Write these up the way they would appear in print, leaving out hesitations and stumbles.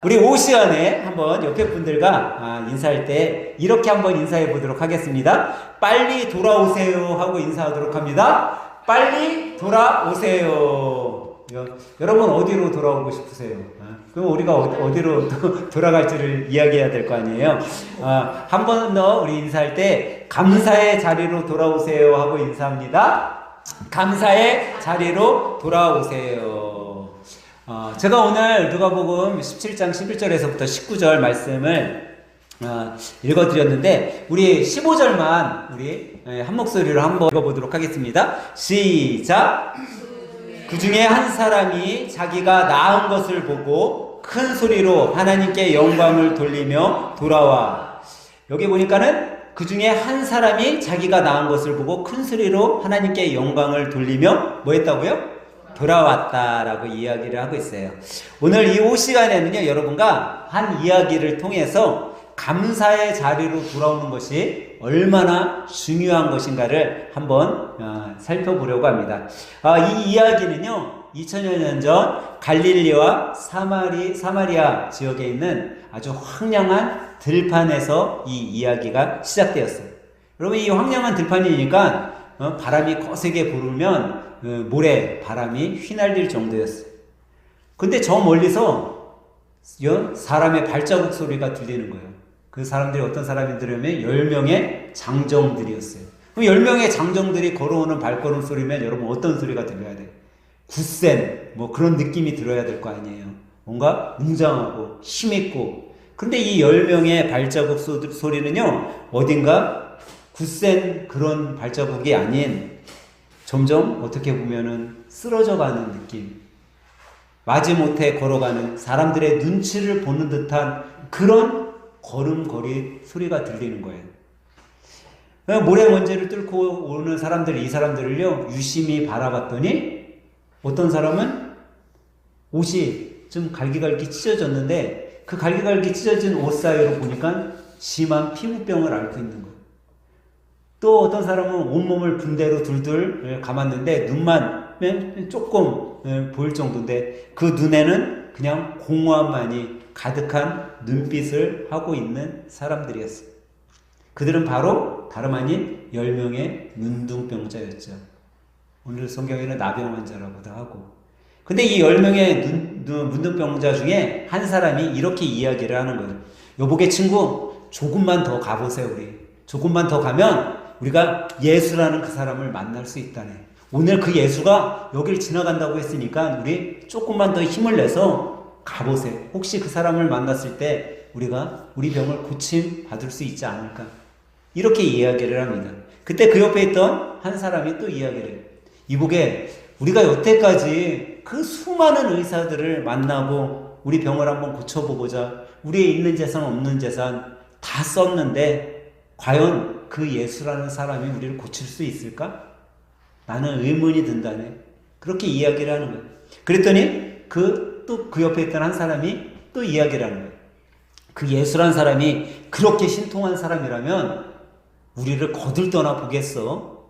우리 오후 시간에 한번 옆에 분들과 인사할 때 이렇게 한번 인사해 보도록 하겠습니다. 빨리 돌아오세요 하고 인사하도록 합니다. 빨리 돌아오세요. 여러분 어디로 돌아오고 싶으세요? 그럼 우리가 어디로 돌아갈지를 이야기해야 될 거 아니에요? 한 번 더 우리 인사할 때 감사의 자리로 돌아오세요 하고 인사합니다. 감사의 자리로 돌아오세요. 제가 오늘 누가복음 17장 11절에서부터 19절 말씀을 읽어드렸는데 우리 15절만 우리 한 목소리로 한번 읽어보도록 하겠습니다. 시작! 그 중에 한 사람이 자기가 낳은 것을 보고 큰 소리로 하나님께 영광을 돌리며 돌아와. 여기 보니까는 그 중에 한 사람이 자기가 낳은 것을 보고 큰 소리로 하나님께 영광을 돌리며 뭐 했다고요? 돌아왔다라고 이야기를 하고 있어요. 오늘 이 오후 시간에는요, 여러분과 한 이야기를 통해서 감사의 자리로 돌아오는 것이 얼마나 중요한 것인가를 한번 살펴보려고 합니다. 이 이야기는요, 2000여 년 전 갈릴리와 사마리아 지역에 있는 아주 황량한 들판에서 이 이야기가 시작되었어요. 여러분, 이 황량한 들판이니까 바람이 거세게 불으면 모래 바람이 휘날릴 정도였어요. 근데 저 멀리서 사람의 발자국 소리가 들리는 거예요. 그 사람들이 어떤 사람들이냐면 10명의 장정들이었어요. 그럼 10명의 장정들이 걸어오는 발걸음 소리면 여러분 어떤 소리가 들려야 돼요? 굳센 뭐 그런 느낌이 들어야 될 거 아니에요. 뭔가 웅장하고 힘있고. 근데 이 10명의 발자국 소리는요, 어딘가 굳센 그런 발자국이 아닌 점점 어떻게 보면은 쓰러져가는 느낌, 마지못해 걸어가는 사람들의 눈치를 보는 듯한 그런 걸음걸이 소리가 들리는 거예요. 모래 먼지를 뚫고 오는 사람들이 이 사람들을요 유심히 바라봤더니 어떤 사람은 옷이 좀 갈기갈기 찢어졌는데 그 갈기갈기 찢어진 옷 사이로 보니까 심한 피부병을 앓고 있는 거예요. 또 어떤 사람은 온몸을 분대로 둘둘 감았는데 눈만 조금 보일 정도인데 그 눈에는 그냥 공허함만이 가득한 눈빛을 하고 있는 사람들이었어요. 그들은 바로 다름 아닌 10명의 눈둥병자였죠. 오늘 성경에는 나병 환자라고도 하고. 근데 이 10명의 눈둥병자 중에 한 사람이 이렇게 이야기를 하는 거예요. 여보게 친구, 조금만 더 가보세요. 우리 조금만 더 가면 우리가 예수라는 그 사람을 만날 수 있다네. 오늘 그 예수가 여길 지나간다고 했으니까 우리 조금만 더 힘을 내서 가보세요. 혹시 그 사람을 만났을 때 우리가 우리 병을 고침 받을 수 있지 않을까? 이렇게 이야기를 합니다. 그때 그 옆에 있던 한 사람이 또 이야기를 해요. 이보게, 우리가 여태까지 그 수많은 의사들을 만나고 우리 병을 한번 고쳐보고자 우리의 있는 재산 없는 재산 다 썼는데 과연 그 예수라는 사람이 우리를 고칠 수 있을까? 나는 의문이 든다네. 그렇게 이야기를 하는 거예요. 그랬더니 또 그 옆에 있던 한 사람이 또 이야기를 하는 거예요. 그 예수라는 사람이 그렇게 신통한 사람이라면 우리를 거들떠나 보겠어?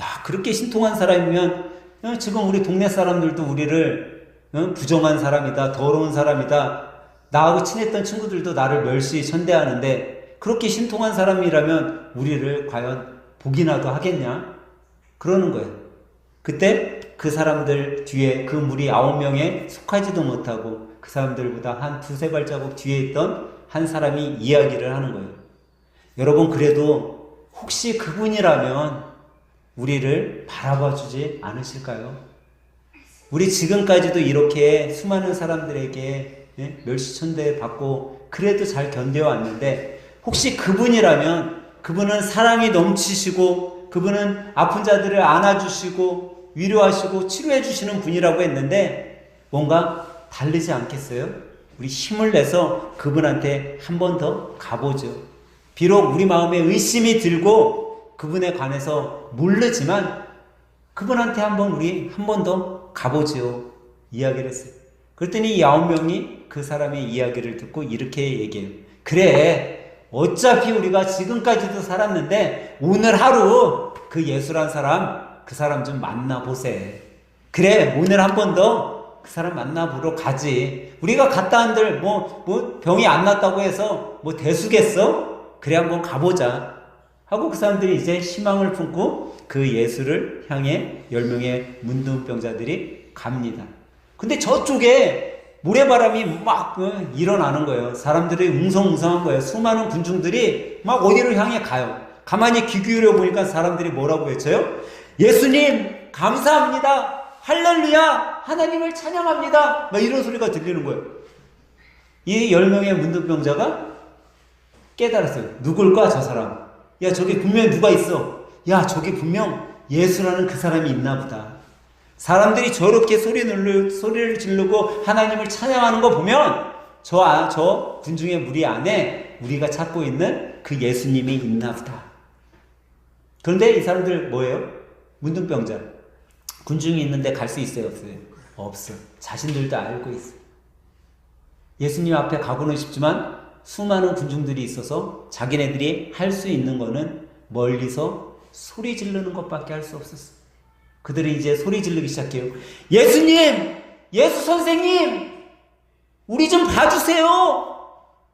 야, 그렇게 신통한 사람이면 지금 우리 동네 사람들도 우리를 부정한 사람이다, 더러운 사람이다, 나하고 친했던 친구들도 나를 멸시 천대하는데 그렇게 신통한 사람이라면 우리를 과연 복이나도 하겠냐? 그러는 거예요. 그때 그 사람들 뒤에 그 무리 9명에 속하지도 못하고 그 사람들보다 한 두세 발자국 뒤에 있던 한 사람이 이야기를 하는 거예요. 여러분, 그래도 혹시 그분이라면 우리를 바라봐 주지 않으실까요? 우리 지금까지도 이렇게 수많은 사람들에게 멸시천대 받고 그래도 잘 견뎌왔는데 혹시 그분이라면 그분은 사랑이 넘치시고 그분은 아픈 자들을 안아주시고 위로하시고 치료해 주시는 분이라고 했는데 뭔가 다르지 않겠어요? 우리 힘을 내서 그분한테 한 번 더 가보죠. 비록 우리 마음에 의심이 들고 그분에 관해서 모르지만 그분한테 우리 한 번 더 가보죠. 이야기를 했어요. 그랬더니 이 9명이 그 사람의 이야기를 듣고 이렇게 얘기해요. 그래, 어차피 우리가 지금까지도 살았는데 오늘 하루 그 예수란 사람, 그 사람 좀 만나보세. 그래, 오늘 한 번 더 그 사람 만나보러 가지. 우리가 갔다 한들 병이 안 났다고 해서 대수겠어? 그래 한번 가보자 하고 그 사람들이 이제 희망을 품고 그 예수를 향해 10명의 문둥병자들이 갑니다. 근데 저쪽에 모래바람이 막 일어나는 거예요. 사람들이 웅성웅성한 거예요. 수많은 군중들이 막 어디로 향해 가요. 가만히 귀 기울여 보니까 사람들이 뭐라고 외쳐요? 예수님 감사합니다. 할렐루야 하나님을 찬양합니다. 막 이런 소리가 들리는 거예요. 이 10명의 문둥병자가 깨달았어요. 누굴까 저 사람? 야 저기 분명히 누가 있어. 야 저기 분명 예수라는 그 사람이 있나 보다. 사람들이 저렇게 소리를 지르고 하나님을 찬양하는 거 보면 저 군중의 무리 안에 우리가 찾고 있는 그 예수님이 있나 보다. 그런데 이 사람들 뭐예요? 문둥병자. 군중이 있는데 갈 수 있어요? 없어요? 없어. 자신들도 알고 있어. 예수님 앞에 가고는 싶지만 수많은 군중들이 있어서 자기네들이 할 수 있는 거는 멀리서 소리 지르는 것밖에 할 수 없었어. 그들이 이제 소리 지르기 시작해요. 예수님! 예수 선생님! 우리 좀 봐주세요!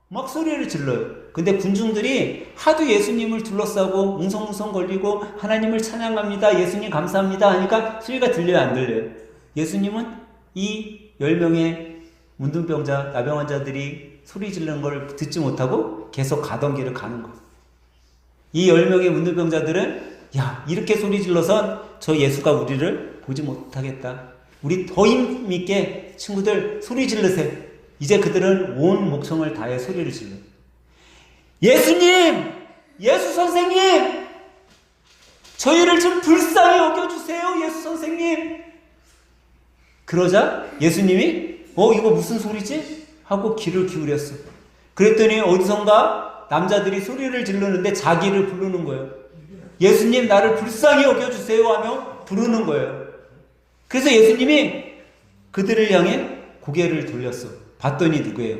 막 소리를 질러요. 근데 군중들이 하도 예수님을 둘러싸고 웅성웅성 걸리고 하나님을 찬양합니다. 예수님 감사합니다 하니까 소리가 들려요? 안 들려요? 예수님은 이 10명의 문둥병자, 나병 환자들이 소리 지르는 걸 듣지 못하고 계속 가던 길을 가는 거예요. 이 10명의 문둥병자들은 야 이렇게 소리 질러선 저 예수가 우리를 보지 못하겠다. 우리 더 힘있게 친구들 소리 지르세요. 이제 그들은 온 목청을 다해 소리를 질러요. 예수님! 예수 선생님! 저희를 좀 불쌍히 여겨주세요. 예수 선생님! 그러자 예수님이 이거 무슨 소리지? 하고 귀를 기울였어. 그랬더니 어디선가 남자들이 소리를 지르는데 자기를 부르는 거예요. 예수님 나를 불쌍히 여겨주세요 하며 부르는 거예요. 그래서 예수님이 그들을 향해 고개를 돌렸어. 봤더니 누구예요?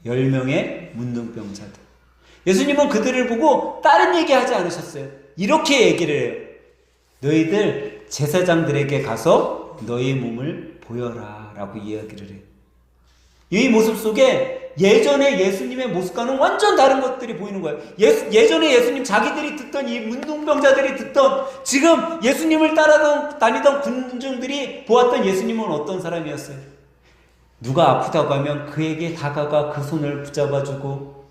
10명의 문둥병자들. 예수님은 그들을 보고 다른 얘기하지 않으셨어요. 이렇게 얘기를 해요. 너희들 제사장들에게 가서 너희 몸을 보여라 라고 이야기를 해요. 이 모습 속에 예전에 예수님의 모습과는 완전 다른 것들이 보이는 거예요. 예전에 예수님 자기들이 듣던 이 문둥병자들이 듣던 지금 예수님을 다니던 군중들이 보았던 예수님은 어떤 사람이었어요? 누가 아프다고 하면 그에게 다가가 그 손을 붙잡아주고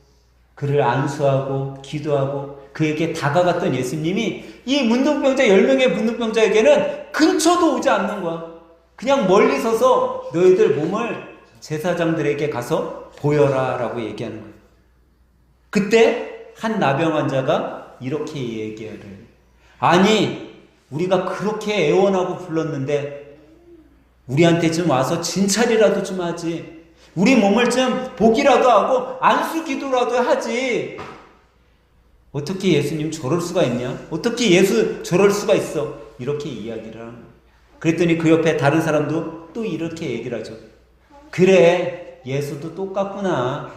그를 안수하고 기도하고 그에게 다가갔던 예수님이 이 문둥병자 10명의 문둥병자에게는 근처도 오지 않는 거야. 그냥 멀리 서서 너희들 몸을 제사장들에게 가서 보여라 라고 얘기하는 거예요. 그때 한 나병 환자가 이렇게 얘기를 해요. 아니 우리가 그렇게 애원하고 불렀는데 우리한테 좀 와서 진찰이라도 좀 하지. 우리 몸을 좀 보기라도 하고 안수 기도라도 하지. 어떻게 예수님 저럴 수가 있냐? 어떻게 예수 저럴 수가 있어? 이렇게 이야기를 하는 거예요. 그랬더니 그 옆에 다른 사람도 또 이렇게 얘기를 하죠. 그래 예수도 똑같구나.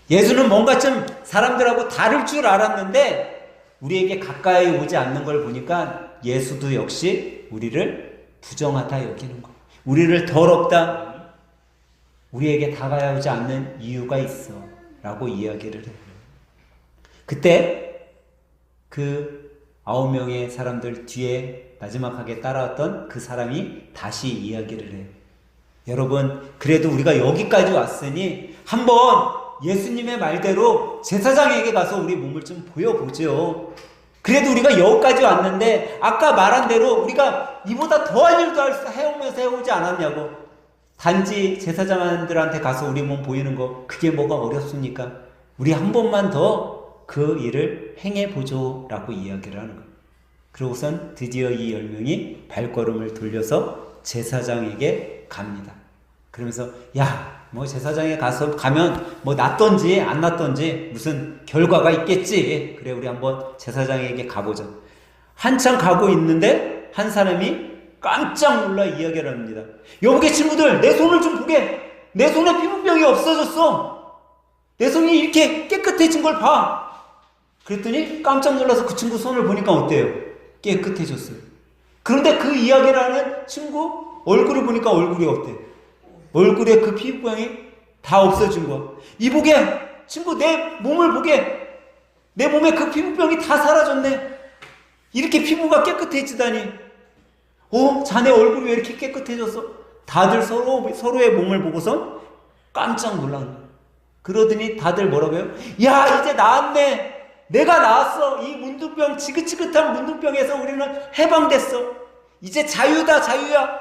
예수는 뭔가 좀 사람들하고 다를 줄 알았는데 우리에게 가까이 오지 않는 걸 보니까 예수도 역시 우리를 부정하다 여기는 거예요. 우리를 더럽다. 우리에게 다가오지 않는 이유가 있어 라고 이야기를 해요. 그때 그 9명의 사람들 뒤에 마지막하게 따라왔던 그 사람이 다시 이야기를 해요. 여러분 그래도 우리가 여기까지 왔으니 한번 예수님의 말대로 제사장에게 가서 우리 몸을 좀 보여보죠. 그래도 우리가 여기까지 왔는데 아까 말한 대로 우리가 이보다 더한 일도 해오면서 해오지 않았냐고. 단지 제사장들한테 가서 우리 몸 보이는 거 그게 뭐가 어렵습니까? 우리 한 번만 더 그 일을 행해보죠 라고 이야기를 하는 거예요. 그러고선 드디어 이 10명이 발걸음을 돌려서 제사장에게 갑니다. 그러면서 제사장에 가면 낫던지 안 낫던지 무슨 결과가 있겠지. 그래 우리 한번 제사장에게 가보자. 한참 가고 있는데 한 사람이 깜짝 놀라 이야기를 합니다. 여보게 친구들 내 손을 좀 보게. 내 손에 피부병이 없어졌어. 내 손이 이렇게 깨끗해진 걸 봐. 그랬더니 깜짝 놀라서 그 친구 손을 보니까 어때요? 깨끗해졌어요. 그런데 그 이야기를 하는 친구 얼굴을 보니까 얼굴이 어때? 얼굴에 그 피부병이 다 없어진 거야. 이보게 친구, 내 몸을 보게, 내 몸에 그 피부병이 다 사라졌네. 이렇게 피부가 깨끗해지다니. 자네 얼굴이 왜 이렇게 깨끗해졌어? 다들 서로의 몸을 보고서 깜짝 놀란 거야. 그러더니 다들 뭐라고 해요? 야, 이제 나았네. 내가 나았어. 이 문둥병, 지긋지긋한 문둥병에서 우리는 해방됐어. 이제 자유다, 자유야.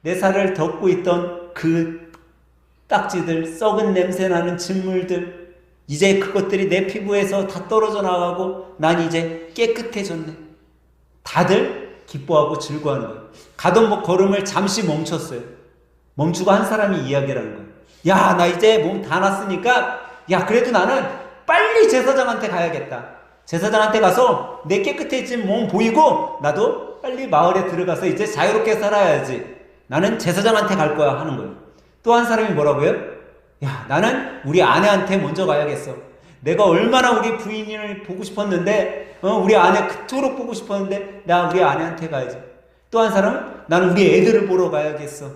내 살을 덮고 있던 그 딱지들, 썩은 냄새나는 진물들, 이제 그것들이 내 피부에서 다 떨어져 나가고 난 이제 깨끗해졌네. 다들 기뻐하고 즐거워하는 거예요. 가던 걸음을 잠시 멈췄어요. 멈추고 한 사람이 이야기를 하는 거예요. 야, 나 이제 몸 다 났으니까, 야, 그래도 나는 빨리 제사장한테 가야겠다. 제사장한테 가서 내 깨끗해진 몸 보이고 나도 빨리 마을에 들어가서 이제 자유롭게 살아야지. 나는 제사장한테 갈 거야 하는 거예요. 또 한 사람이 뭐라고요? 야, 나는 우리 아내한테 먼저 가야겠어. 내가 얼마나 우리 부인을 보고 싶었는데, 우리 아내 그토록 보고 싶었는데 나 우리 아내한테 가야지. 또 한 사람은 나는 우리 애들을 보러 가야겠어.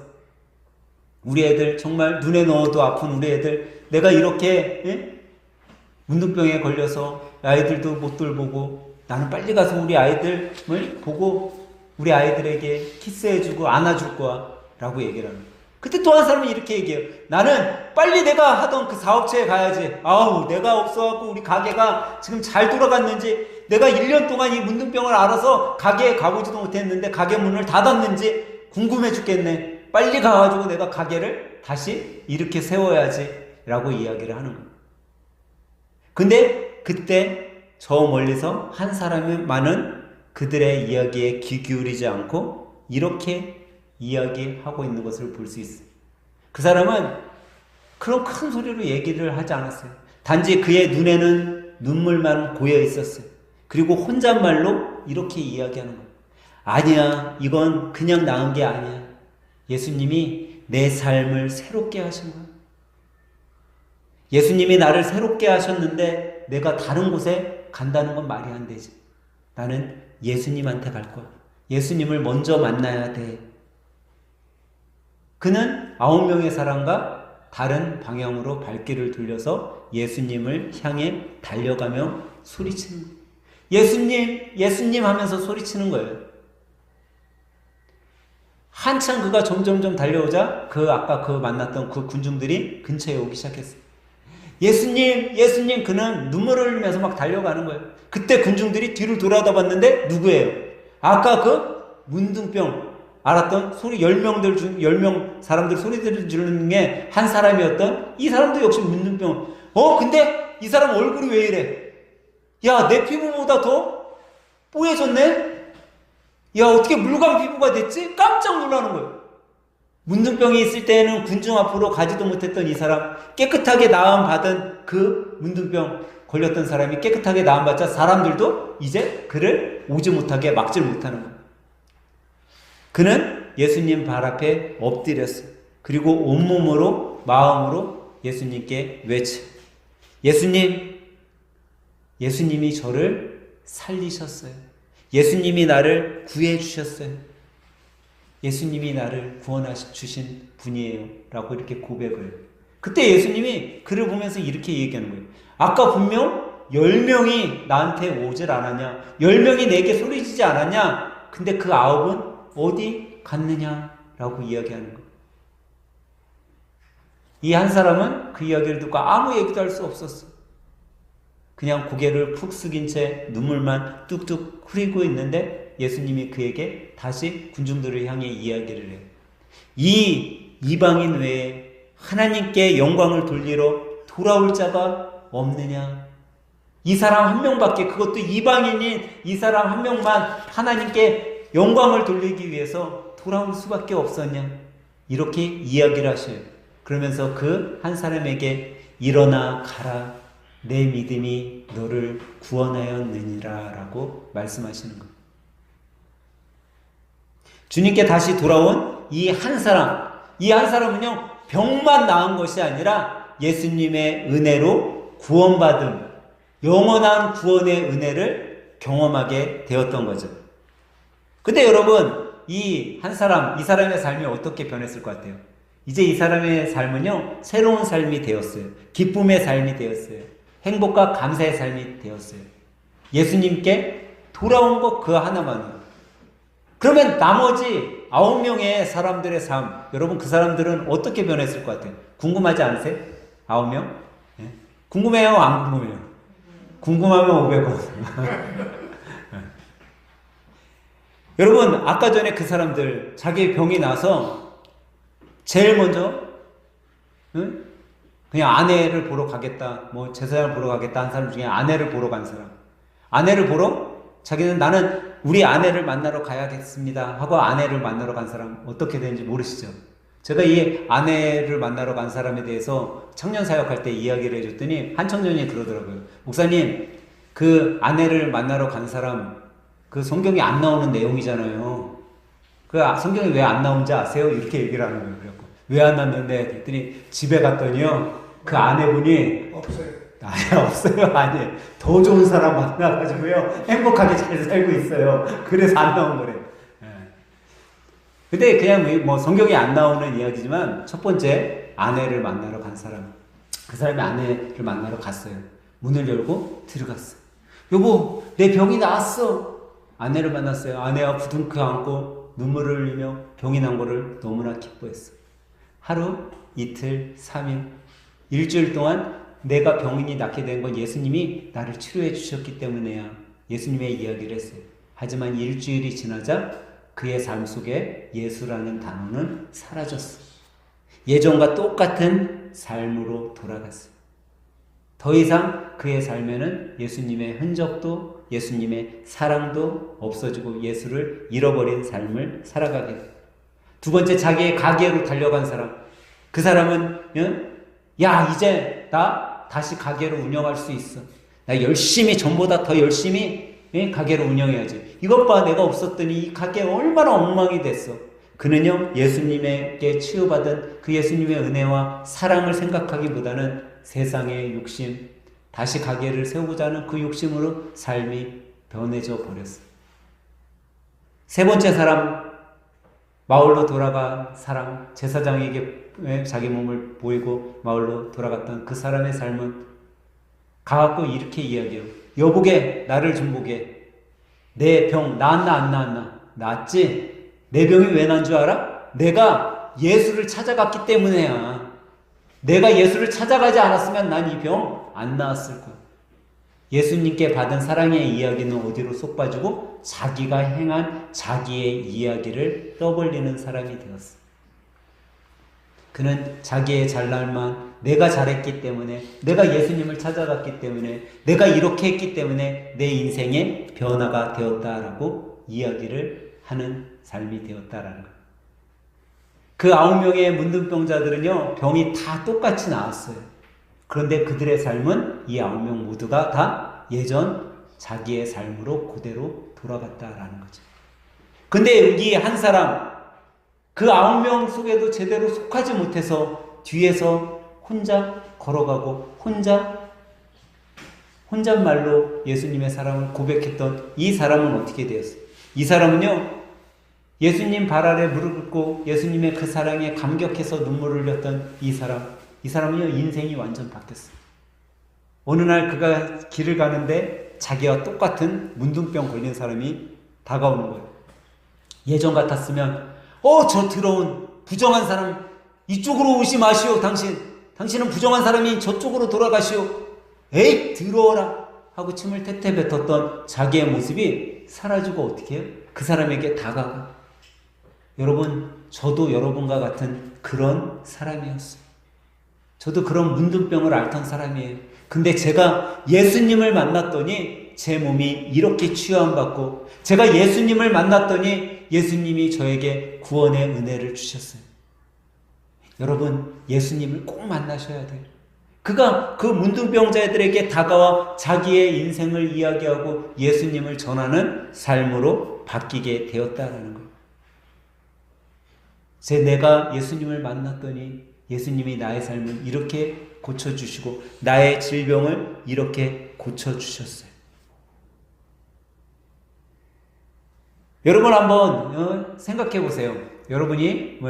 우리 애들 정말 눈에 넣어도 아픈 우리 애들, 내가 이렇게 문둥병에 걸려서 아이들도 못 돌보고 나는 빨리 가서 우리 아이들을 보고 우리 아이들에게 키스해주고 안아줄 거야 라고 얘기를 하는 거야. 그때 또 한 사람이 이렇게 얘기해요. 나는 빨리 내가 하던 그 사업체에 가야지. 아우, 내가 없어갖고 우리 가게가 지금 잘 돌아갔는지, 내가 1년 동안 이 문둥병을 알아서 가게에 가보지도 못했는데 가게 문을 닫았는지 궁금해 죽겠네. 빨리 가가지고 내가 가게를 다시 이렇게 세워야지 라고 이야기를 하는 거예요. 근데 그때 저 멀리서 한 사람만은 그들의 이야기에 귀 기울이지 않고 이렇게 이야기하고 있는 것을 볼 수 있어요. 그 사람은 그런 큰 소리로 얘기를 하지 않았어요. 단지 그의 눈에는 눈물만 고여 있었어요. 그리고 혼잣말로 이렇게 이야기하는 거예요. 아니야, 이건 그냥 나은 게 아니야. 예수님이 내 삶을 새롭게 하신 거야. 예수님이 나를 새롭게 하셨는데 내가 다른 곳에 간다는 건 말이 안 되지. 나는 예수님한테 갈 거야. 예수님을 먼저 만나야 돼. 그는 9명의 사람과 다른 방향으로 발길을 돌려서 예수님을 향해 달려가며 소리치는 거예요. 예수님, 예수님 하면서 소리치는 거예요. 한참 그가 점점점 달려오자 아까 만났던 그 군중들이 근처에 오기 시작했어요. 예수님, 예수님. 그는 눈물을 흘리면서 막 달려가는 거예요. 그때 군중들이 뒤를 돌아다봤는데 누구예요? 아까 그 문둥병 알았던 10명 사람들 소리들을 지르는 게 한 사람이었던 이 사람도 역시 문둥병. 근데 이 사람 얼굴이 왜 이래? 야, 내 피부보다 더 뽀얘졌네? 야, 어떻게 물감 피부가 됐지? 깜짝 놀라는 거예요. 문둥병이 있을 때에는 군중 앞으로 가지도 못했던 이 사람, 깨끗하게 나음받은 그 문둥병 걸렸던 사람이 깨끗하게 나음받자 사람들도 이제 그를 오지 못하게 막질 못하는 거예요. 그는 예수님 발 앞에 엎드렸어요. 그리고 온몸으로 마음으로 예수님께 외쳐. 예수님, 예수님이 저를 살리셨어요. 예수님이 나를 구해 주셨어요. 예수님이 나를 구원하시 주신 분이에요 라고 이렇게 고백을 해요. 그때 예수님이 그를 보면서 이렇게 얘기하는 거예요. 아까 분명 10명이 나한테 오질 않았냐? 10명이 내게 소리지지 않았냐? 근데 그 9은 어디 갔느냐? 라고 이야기하는 거예요. 이 한 사람은 그 이야기를 듣고 아무 얘기도 할 수 없었어요. 그냥 고개를 푹 숙인 채 눈물만 뚝뚝 흐리고 있는데 예수님이 그에게 다시 군중들을 향해 이야기를 해요. 이 이방인 외에 하나님께 영광을 돌리러 돌아올 자가 없느냐? 이 사람 한 명밖에, 그것도 이방인인 이 사람 한 명만 하나님께 영광을 돌리기 위해서 돌아올 수밖에 없었냐? 이렇게 이야기를 하셔요. 그러면서 그 한 사람에게 일어나 가라. 내 믿음이 너를 구원하였느니라 라고 말씀하시는 거예요. 주님께 다시 돌아온 이 한 사람은요, 병만 나은 것이 아니라 예수님의 은혜로 구원받은 영원한 구원의 은혜를 경험하게 되었던 거죠. 근데 여러분, 이 한 사람, 이 사람의 삶이 어떻게 변했을 것 같아요? 이제 이 사람의 삶은요, 새로운 삶이 되었어요. 기쁨의 삶이 되었어요. 행복과 감사의 삶이 되었어요. 예수님께 돌아온 것 그 하나만으로. 그러면 나머지 9명의 사람들의 삶, 여러분 그 사람들은 어떻게 변했을 것 같아요? 궁금하지 않으세요? 9명? 네? 궁금해요? 안 궁금해요? 궁금하면 500원. 여러분 아까 전에 그 사람들 자기 병이 나서 제일 먼저 응? 그냥 아내를 보러 가겠다, 뭐 제사장을 보러 가겠다 한 사람 중에 아내를 보러 간 사람, 아내를 보러 자기는 나는 우리 아내를 만나러 가야겠습니다 하고 아내를 만나러 간 사람 어떻게 되는지 모르시죠? 제가 이 아내를 만나러 간 사람에 대해서 청년 사역할 때 이야기를 해줬더니 한 청년이 그러더라고요. 목사님, 그 아내를 만나러 간 사람 그 성경에 안 나오는 내용이잖아요. 그 성경에 왜 안 나온지 아세요? 이렇게 얘기를 하는 거예요. 그래갖고 왜 안 나왔는데 그랬더니 집에 갔더니요 그 아내분이 없어요. 아니 없어요. 아니 더 좋은 사람 만나가지고요 행복하게 잘 살고 있어요. 그래서 안 나온 거래요. 근데 그냥 뭐 성경에 안 나오는 이야기지만 첫 번째 아내를 만나러 간 사람, 그 사람이 아내를 만나러 갔어요. 문을 열고 들어갔어. 여보, 내 병이 나았어. 아내를 만났어요. 아내와 부둥켜 안고 눈물을 흘리며 병이 난 거를 너무나 기뻐했어. 하루, 이틀, 3일, 일주일 동안 내가 병인이 낫게 된 건 예수님이 나를 치료해 주셨기 때문에야. 예수님의 이야기를 했어요. 하지만 일주일이 지나자 그의 삶 속에 예수라는 단어는 사라졌어. 예전과 똑같은 삶으로 돌아갔어요. 더 이상 그의 삶에는 예수님의 흔적도 예수님의 사랑도 없어지고 예수를 잃어버린 삶을 살아가게 돼요. 두 번째, 자기의 가게로 달려간 사람. 그 사람은 야 이제 나 다시 가게를 운영할 수 있어. 나 열심히 전보다 더 열심히 가게를 운영해야지. 이것 봐, 내가 없었더니 이 가게 얼마나 엉망이 됐어. 그는요 예수님에게 치유받은 그 예수님의 은혜와 사랑을 생각하기보다는 세상의 욕심, 다시 가게를 세우고자 하는 그 욕심으로 삶이 변해져 버렸어요. 세 번째 사람, 마을로 돌아간 사람, 제사장에게 자기 몸을 보이고 마을로 돌아갔던 그 사람의 삶은 가갖고 이렇게 이야기해요. 여보게, 나를 좀 보게. 내 병 나았나 안 나았나? 나았지? 내 병이 왜 난 줄 알아? 내가 예수를 찾아갔기 때문에야. 내가 예수를 찾아가지 않았으면 난 이 병 안 나았을 거야. 예수님께 받은 사랑의 이야기는 어디로 쏙 빠지고 자기가 행한 자기의 이야기를 떠벌리는 사람이 되었어. 그는 자기의 잘날만, 내가 잘했기 때문에, 내가 예수님을 찾아갔기 때문에, 내가 이렇게 했기 때문에 내 인생의 변화가 되었다라고 이야기를 하는 삶이 되었다라는 거예요. 그 9명의 문둥병자들은요 병이 다 똑같이 나았어요. 그런데 그들의 삶은 이 9명 모두가 다 예전 자기의 삶으로 그대로 돌아갔다라는 거죠. 근데 이 한 사람, 그 9명 속에도 제대로 속하지 못해서 뒤에서 혼자 걸어가고 혼잣말로 예수님의 사랑을 고백했던 이 사람은 어떻게 되었어요? 이 사람은요 예수님 발 아래 무릎 꿇고 예수님의 그 사랑에 감격해서 눈물을 흘렸던 이 사람은요 인생이 완전 바뀌었어요. 어느 날 그가 길을 가는데 자기와 똑같은 문둥병 걸린 사람이 다가오는 거예요. 예전 같았으면 저 더러운 부정한 사람 이쪽으로 오지 마시오. 당신은 부정한 사람이 저쪽으로 돌아가시오. 에이 더러워라 하고 침을 태태 뱉었던 자기의 모습이 사라지고 어떻게 해요? 그 사람에게 다가가. 여러분, 저도 여러분과 같은 그런 사람이었어요. 저도 그런 문둥병을 앓던 사람이에요. 근데 제가 예수님을 만났더니 제 몸이 이렇게 치유함받고, 제가 예수님을 만났더니 예수님이 저에게 구원의 은혜를 주셨어요. 여러분, 예수님을 꼭 만나셔야 돼요. 그가 그 문둥병자들에게 다가와 자기의 인생을 이야기하고 예수님을 전하는 삶으로 바뀌게 되었다라는 거예요. 내가 예수님을 만났더니 예수님이 나의 삶을 이렇게 고쳐주시고 나의 질병을 이렇게 고쳐주셨어요. 여러분 한번 생각해 보세요. 여러분이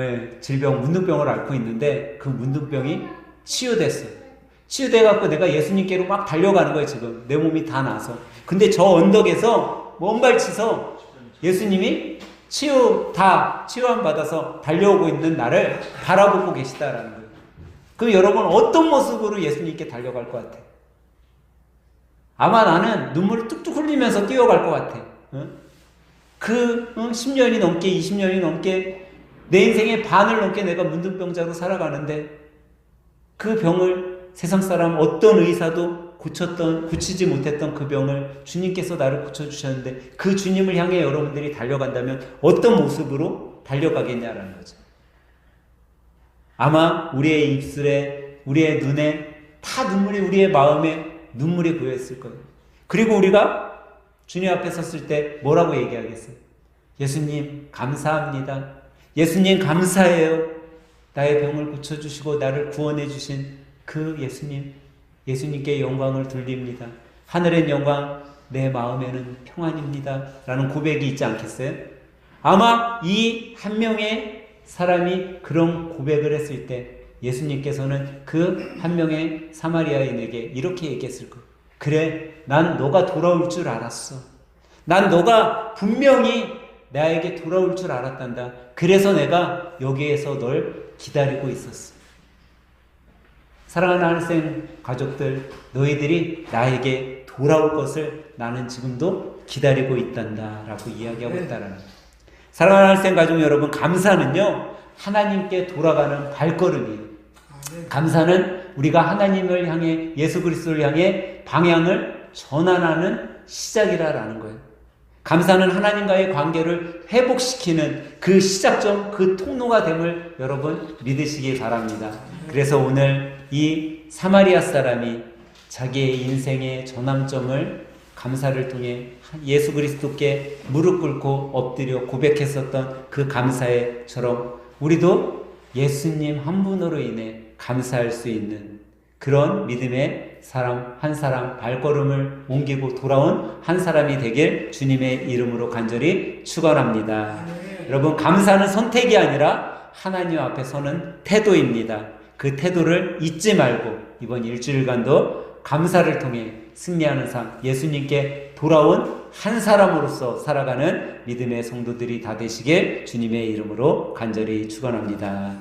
질병, 문둥병을 앓고 있는데 그 문둥병이 치유됐어요. 치유돼갖고 내가 예수님께로 막 달려가는 거예요. 지금 내 몸이 다 나서. 근데 저 언덕에서 먼발치서 예수님이 치유함 받아서 달려오고 있는 나를 바라보고 계시다라는 거예요. 그럼 여러분 어떤 모습으로 예수님께 달려갈 것 같아요? 아마 나는 눈물을 뚝뚝 흘리면서 뛰어갈 것 같아. 10년이 넘게 20년이 넘게 내 인생의 반을 넘게 내가 문둥병자로 살아가는데 그 병을 세상 사람 어떤 의사도 고치지 못했던 그 병을 주님께서 나를 고쳐주셨는데 그 주님을 향해 여러분들이 달려간다면 어떤 모습으로 달려가겠냐라는 거죠. 아마 우리의 입술에, 우리의 눈에 다 눈물이, 우리의 마음에 눈물이 고여있을 거예요. 그리고 우리가 주님 앞에 섰을 때 뭐라고 얘기하겠어요? 예수님 감사합니다. 예수님 감사해요. 나의 병을 고쳐주시고 나를 구원해 주신 그 예수님께 영광을 돌립니다. 하늘엔 영광, 내 마음에는 평안입니다. 라는 고백이 있지 않겠어요? 아마 이 한 명의 사람이 그런 고백을 했을 때 예수님께서는 그 한 명의 사마리아인에게 이렇게 얘기했을 거예요. 그래, 난 너가 돌아올 줄 알았어. 난 너가 분명히 나에게 돌아올 줄 알았단다. 그래서 내가 여기에서 널 기다리고 있었어. 사랑하는 하늘생 가족들, 너희들이 나에게 돌아올 것을 나는 지금도 기다리고 있단다 라고 이야기하고 있다라는 거예요. 사랑하는 하늘생 가족 여러분, 감사는요 하나님께 돌아가는 발걸음이에요. 감사는 우리가 하나님을 향해, 예수 그리스도를 향해 방향을 전환하는 시작이라는 거예요. 감사는 하나님과의 관계를 회복시키는 그 시작점, 그 통로가 됨을 여러분 믿으시기 바랍니다. 그래서 오늘 이 사마리아 사람이 자기의 인생의 전환점을 감사를 통해 예수 그리스도께 무릎 꿇고 엎드려 고백했었던 그 감사에처럼 우리도 예수님 한 분으로 인해 감사할 수 있는 그런 믿음의 사람 한 사람 발걸음을 옮기고 돌아온 한 사람이 되길 주님의 이름으로 간절히 축원합니다. 여러분, 감사는 선택이 아니라 하나님 앞에 서는 태도입니다. 그 태도를 잊지 말고 이번 일주일간도 감사를 통해 승리하는 삶, 예수님께 돌아온 한 사람으로서 살아가는 믿음의 성도들이 다 되시길 주님의 이름으로 간절히 축원합니다.